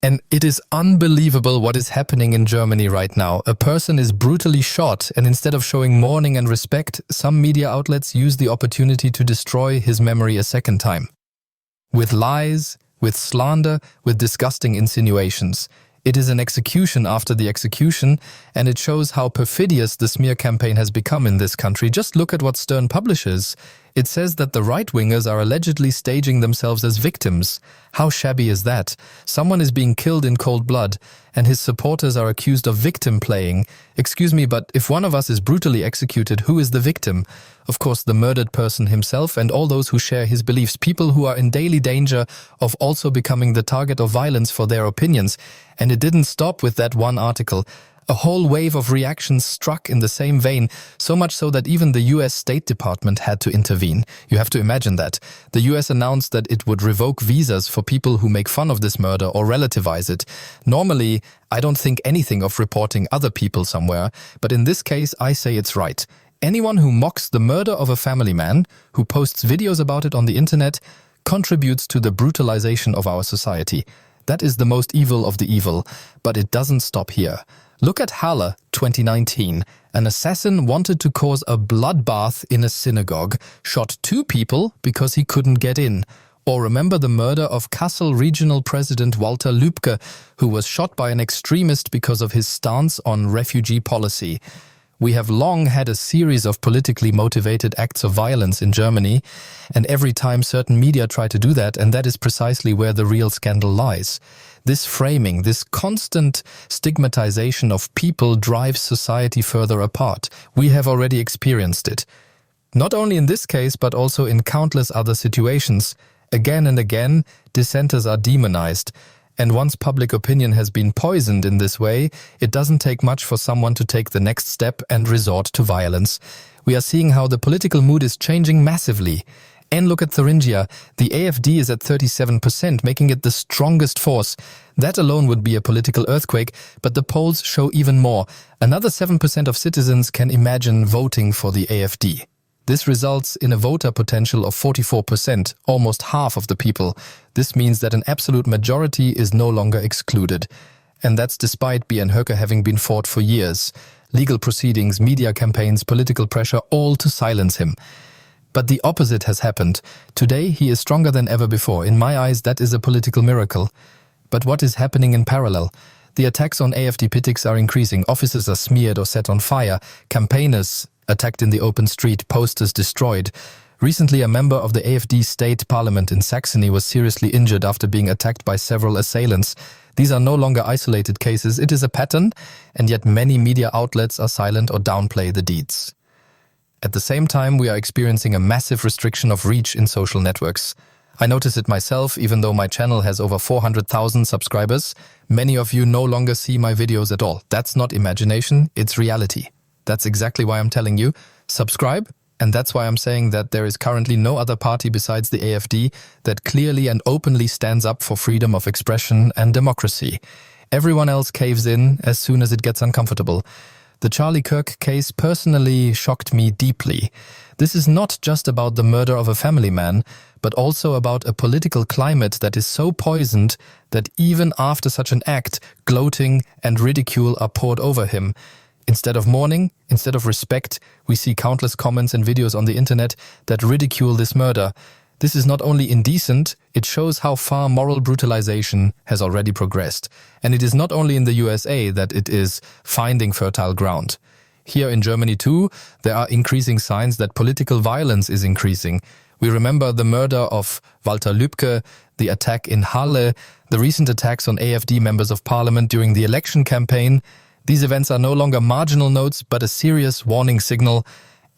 And it is unbelievable what is happening in Germany right now. A person is brutally shot, and instead of showing mourning and respect, some media outlets use the opportunity to destroy his memory a second time. With lies, with slander, with disgusting insinuations. It is an execution after the execution, and it shows how perfidious the smear campaign has become in this country. Just look at what Stern publishes. It says that the right-wingers are allegedly staging themselves as victims. How shabby is that? Someone is being killed in cold blood, and his supporters are accused of victim playing. Excuse me, but if one of us is brutally executed, who is the victim? Of course, the murdered person himself and all those who share his beliefs, people who are in daily danger of also becoming the target of violence for their opinions. And it didn't stop with that one article. A whole wave of reactions struck in the same vein, so much so that even the US State Department had to intervene. You have to imagine that. The US announced that it would revoke visas for people who make fun of this murder or relativize it. Normally, I don't think anything of reporting other people somewhere, but in this case, I say it's right. Anyone who mocks the murder of a family man, who posts videos about it on the internet, contributes to the brutalization of our society. That is the most evil of the evil, but it doesn't stop here. Look at Halle, 2019. An assassin wanted to cause a bloodbath in a synagogue, shot 2 people because he couldn't get in. Or remember the murder of Kassel Regional President Walter Lübcke, who was shot by an extremist because of his stance on refugee policy. We have long had a series of politically motivated acts of violence in Germany, and every time certain media try to do that, and that is precisely where the real scandal lies. This framing, this constant stigmatization of people drives society further apart. We have already experienced it. Not only in this case, but also in countless other situations. Again and again, dissenters are demonized. And once public opinion has been poisoned in this way, it doesn't take much for someone to take the next step and resort to violence. We are seeing how the political mood is changing massively. And look at Thuringia. The AfD is at 37%, making it the strongest force. That alone would be a political earthquake, but the polls show even more. Another 7% of citizens can imagine voting for the AfD. This results in a voter potential of 44%, almost half of the people. This means that an absolute majority is no longer excluded. And that's despite AfD-Höcke having been fought for years. Legal proceedings, media campaigns, political pressure, all to silence him. But the opposite has happened. Today he is stronger than ever before. In my eyes, that is a political miracle. But what is happening in parallel? The attacks on AfD critics are increasing. Offices are smeared or set on fire. Campaigners attacked in the open street, posters destroyed. Recently, a member of the AfD state parliament in Saxony was seriously injured after being attacked by several assailants. These are no longer isolated cases, it is a pattern, and yet many media outlets are silent or downplay the deeds. At the same time, we are experiencing a massive restriction of reach in social networks. I notice it myself, even though my channel has over 400,000 subscribers. Many of you no longer see my videos at all. That's not imagination, it's reality. That's exactly why I'm telling you, subscribe, and that's why I'm saying that there is currently no other party besides the AfD that clearly and openly stands up for freedom of expression and democracy. Everyone else caves in as soon as it gets uncomfortable. The Charlie Kirk case personally shocked me deeply. This is not just about the murder of a family man, but also about a political climate that is so poisoned that even after such an act, gloating and ridicule are poured over him. Instead of mourning, instead of respect, we see countless comments and videos on the internet that ridicule this murder. This is not only indecent, it shows how far moral brutalization has already progressed. And it is not only in the USA that it is finding fertile ground. Here in Germany too, there are increasing signs that political violence is increasing. We remember the murder of Walter Lübcke, the attack in Halle, the recent attacks on AfD members of parliament during the election campaign. These events are no longer marginal notes, but a serious warning signal.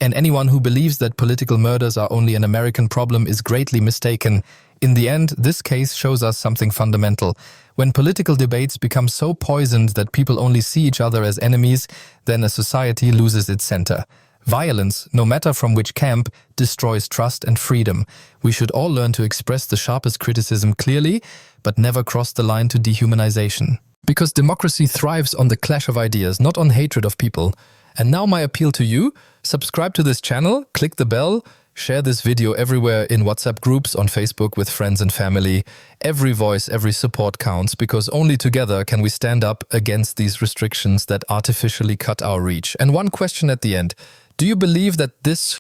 And anyone who believes that political murders are only an American problem is greatly mistaken. In the end, this case shows us something fundamental. When political debates become so poisoned that people only see each other as enemies, then a society loses its center. Violence, no matter from which camp, destroys trust and freedom. We should all learn to express the sharpest criticism clearly, but never cross the line to dehumanization. Because democracy thrives on the clash of ideas, not on hatred of people. And now my appeal to you, subscribe to this channel, click the bell, Share this video everywhere in WhatsApp groups, on Facebook with friends and family. Every voice, every support counts, because only together can we stand up against these restrictions that artificially cut our reach. And one question at the end. Do you believe that this